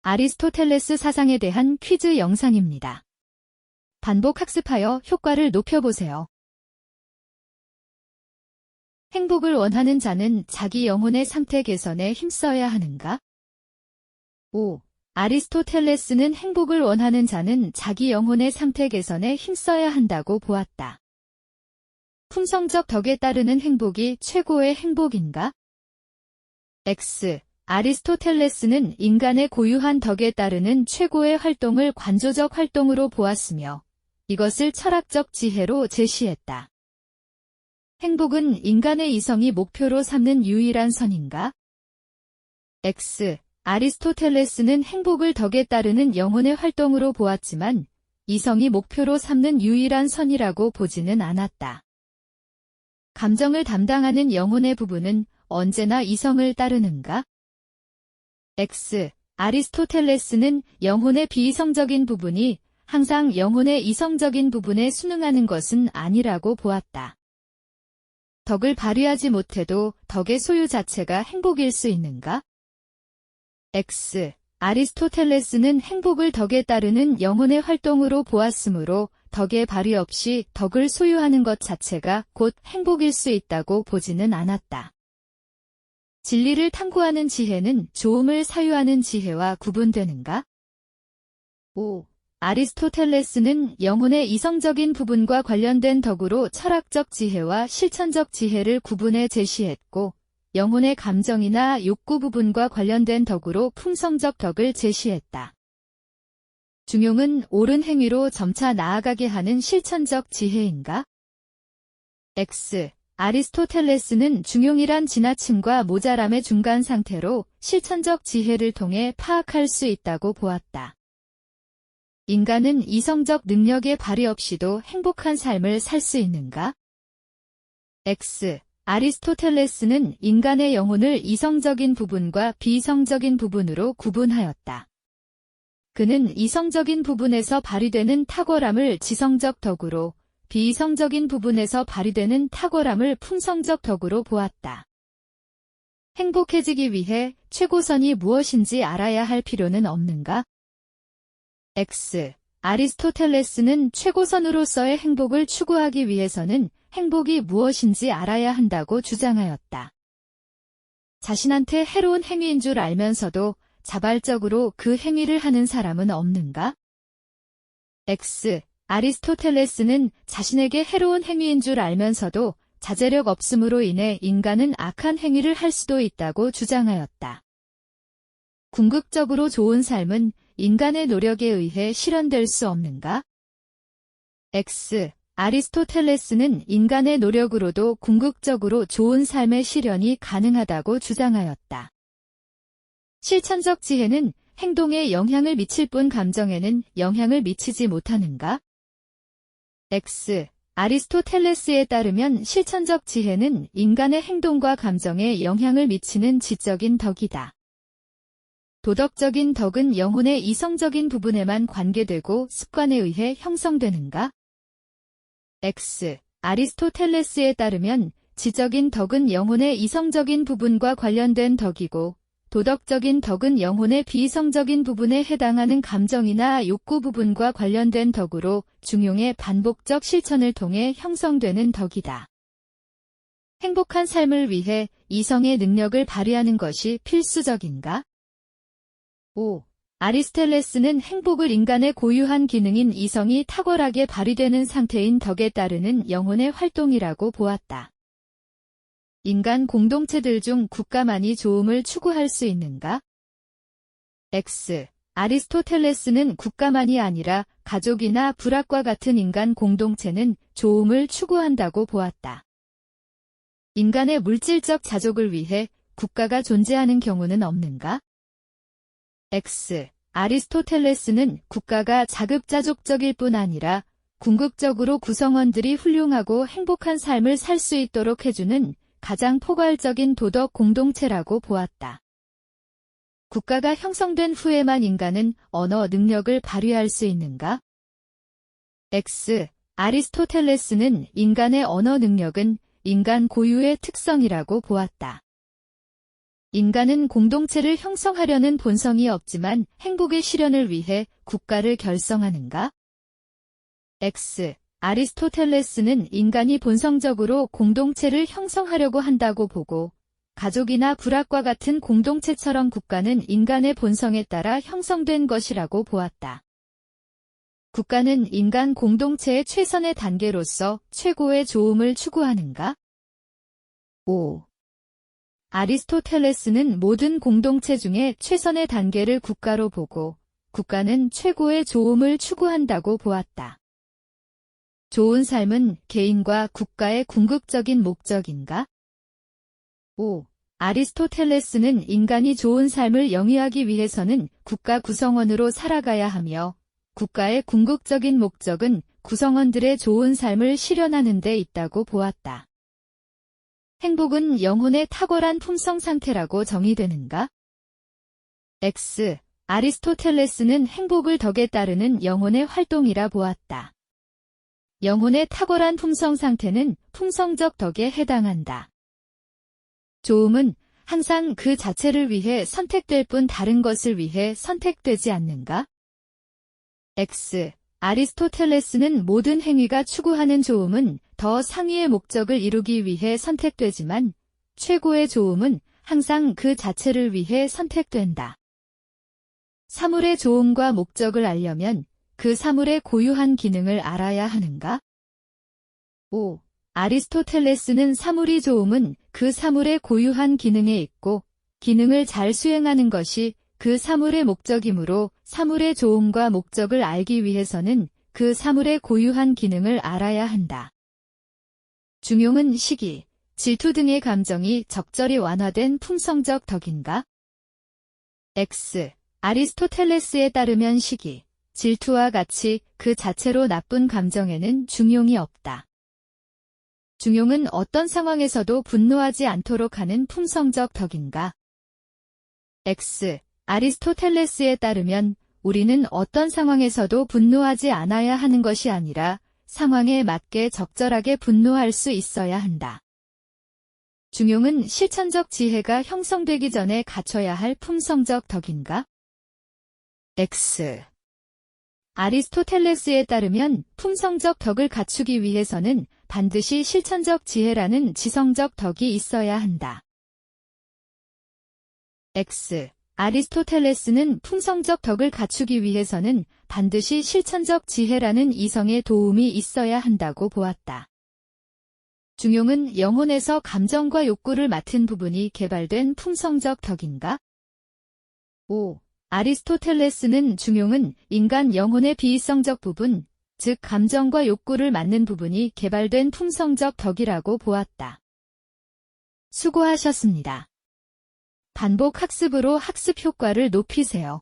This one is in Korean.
아리스토텔레스 사상에 대한 퀴즈 영상입니다. 반복 학습하여 효과를 높여보세요. 행복을 원하는 자는 자기 영혼의 상태 개선에 힘써야 하는가? 5. 아리스토텔레스는 행복을 원하는 자는 자기 영혼의 상태 개선에 힘써야 한다고 보았다. 품성적 덕에 따르는 행복이 최고의 행복인가? X. 아리스토텔레스는 인간의 고유한 덕에 따르는 최고의 활동을 관조적 활동으로 보았으며 이것을 철학적 지혜로 제시했다. 행복은 인간의 이성이 목표로 삼는 유일한 선인가? X. 아리스토텔레스는 행복을 덕에 따르는 영혼의 활동으로 보았지만 이성이 목표로 삼는 유일한 선이라고 보지는 않았다. 감정을 담당하는 영혼의 부분은 언제나 이성을 따르는가? X. 아리스토텔레스는 영혼의 비이성적인 부분이 항상 영혼의 이성적인 부분에 순응하는 것은 아니라고 보았다. 덕을 발휘하지 못해도 덕의 소유 자체가 행복일 수 있는가? X. 아리스토텔레스는 행복을 덕에 따르는 영혼의 활동으로 보았으므로 덕의 발휘 없이 덕을 소유하는 것 자체가 곧 행복일 수 있다고 보지는 않았다. 진리를 탐구하는 지혜는 조음을 사유하는 지혜와 구분되는가? 5. 아리스토텔레스는 영혼의 이성적인 부분과 관련된 덕으로 철학적 지혜와 실천적 지혜를 구분해 제시했고, 영혼의 감정이나 욕구 부분과 관련된 덕으로 품성적 덕을 제시했다. 중용은 옳은 행위로 점차 나아가게 하는 실천적 지혜인가? X. 아리스토텔레스는 중용이란 지나침과 모자람의 중간 상태로 실천적 지혜를 통해 파악할 수 있다고 보았다. 인간은 이성적 능력의 발휘 없이도 행복한 삶을 살 수 있는가? X. 아리스토텔레스는 인간의 영혼을 이성적인 부분과 비이성적인 부분으로 구분하였다. 그는 이성적인 부분에서 발휘되는 탁월함을 지성적 덕으로, 비이성적인 부분에서 발휘되는 탁월함을 품성적 덕으로 보았다. 행복해지기 위해 최고선이 무엇인지 알아야 할 필요는 없는가? X. 아리스토텔레스는 최고선으로서의 행복을 추구하기 위해서는 행복이 무엇인지 알아야 한다고 주장하였다. 자신한테 해로운 행위인 줄 알면서도 자발적으로 그 행위를 하는 사람은 없는가? X. 아리스토텔레스는 자신에게 해로운 행위인 줄 알면서도 자제력 없음으로 인해 인간은 악한 행위를 할 수도 있다고 주장하였다. 궁극적으로 좋은 삶은 인간의 노력에 의해 실현될 수 없는가? X. 아리스토텔레스는 인간의 노력으로도 궁극적으로 좋은 삶의 실현이 가능하다고 주장하였다. 실천적 지혜는 행동에 영향을 미칠 뿐 감정에는 영향을 미치지 못하는가? X. 아리스토텔레스에 따르면 실천적 지혜는 인간의 행동과 감정에 영향을 미치는 지적인 덕이다. 도덕적인 덕은 영혼의 이성적인 부분에만 관계되고 습관에 의해 형성되는가? X. 아리스토텔레스에 따르면 지적인 덕은 영혼의 이성적인 부분과 관련된 덕이고, 도덕적인 덕은 영혼의 비이성적인 부분에 해당하는 감정이나 욕구 부분과 관련된 덕으로 중용의 반복적 실천을 통해 형성되는 덕이다. 행복한 삶을 위해 이성의 능력을 발휘하는 것이 필수적인가? 5. 아리스토텔레스는 행복을 인간의 고유한 기능인 이성이 탁월하게 발휘되는 상태인 덕에 따르는 영혼의 활동이라고 보았다. 인간 공동체들 중 국가만이 좋음을 추구할 수 있는가? X. 아리스토텔레스는 국가만이 아니라 가족이나 부락과 같은 인간 공동체는 좋음을 추구한다고 보았다. 인간의 물질적 자족을 위해 국가가 존재하는 경우는 없는가? X. 아리스토텔레스는 국가가 자급자족적일 뿐 아니라 궁극적으로 구성원들이 훌륭하고 행복한 삶을 살 수 있도록 해주는 가장 포괄적인 도덕 공동체라고 보았다. 국가가 형성된 후에만 인간은 언어 능력을 발휘할 수 있는가? X. 아리스토텔레스는 인간의 언어 능력은 인간 고유의 특성이라고 보았다. 인간은 공동체를 형성하려는 본성이 없지만 행복의 실현을 위해 국가를 결성하는가? X. 아리스토텔레스는 인간이 본성적으로 공동체를 형성하려고 한다고 보고, 가족이나 부락과 같은 공동체처럼 국가는 인간의 본성에 따라 형성된 것이라고 보았다. 국가는 인간 공동체의 최선의 단계로서 최고의 좋음을 추구하는가? 5. 아리스토텔레스는 모든 공동체 중에 최선의 단계를 국가로 보고, 국가는 최고의 좋음을 추구한다고 보았다. 좋은 삶은 개인과 국가의 궁극적인 목적인가? 5. 아리스토텔레스는 인간이 좋은 삶을 영위하기 위해서는 국가 구성원으로 살아가야 하며, 국가의 궁극적인 목적은 구성원들의 좋은 삶을 실현하는 데 있다고 보았다. 행복은 영혼의 탁월한 품성 상태라고 정의되는가? X. 아리스토텔레스는 행복을 덕에 따르는 영혼의 활동이라 보았다. 영혼의 탁월한 품성 상태는 품성적 덕에 해당한다. 좋음은 항상 그 자체를 위해 선택될 뿐 다른 것을 위해 선택되지 않는가? X. 아리스토텔레스는 모든 행위가 추구하는 좋음은 더 상위의 목적을 이루기 위해 선택되지만 최고의 좋음은 항상 그 자체를 위해 선택된다. 사물의 좋음과 목적을 알려면 그 사물의 고유한 기능을 알아야 하는가? 5. 아리스토텔레스는 사물이 좋음은 그 사물의 고유한 기능에 있고 기능을 잘 수행하는 것이 그 사물의 목적이므로 사물의 좋음과 목적을 알기 위해서는 그 사물의 고유한 기능을 알아야 한다. 중용은 시기, 질투 등의 감정이 적절히 완화된 품성적 덕인가? X. 아리스토텔레스에 따르면 시기, 질투와 같이 그 자체로 나쁜 감정에는 중용이 없다. 중용은 어떤 상황에서도 분노하지 않도록 하는 품성적 덕인가? X. 아리스토텔레스에 따르면 우리는 어떤 상황에서도 분노하지 않아야 하는 것이 아니라 상황에 맞게 적절하게 분노할 수 있어야 한다. 중용은 실천적 지혜가 형성되기 전에 갖춰야 할 품성적 덕인가? X. 아리스토텔레스에 따르면 품성적 덕을 갖추기 위해서는 반드시 실천적 지혜라는 지성적 덕이 있어야 한다. X. 아리스토텔레스는 품성적 덕을 갖추기 위해서는 반드시 실천적 지혜라는 이성의 도움이 있어야 한다고 보았다. 중용은 영혼에서 감정과 욕구를 맡은 부분이 개발된 품성적 덕인가? 5. 아리스토텔레스는 중용은 인간 영혼의 비이성적 부분, 즉 감정과 욕구를 맡는 부분이 개발된 품성적 덕이라고 보았다. 수고하셨습니다. 반복 학습으로 학습 효과를 높이세요.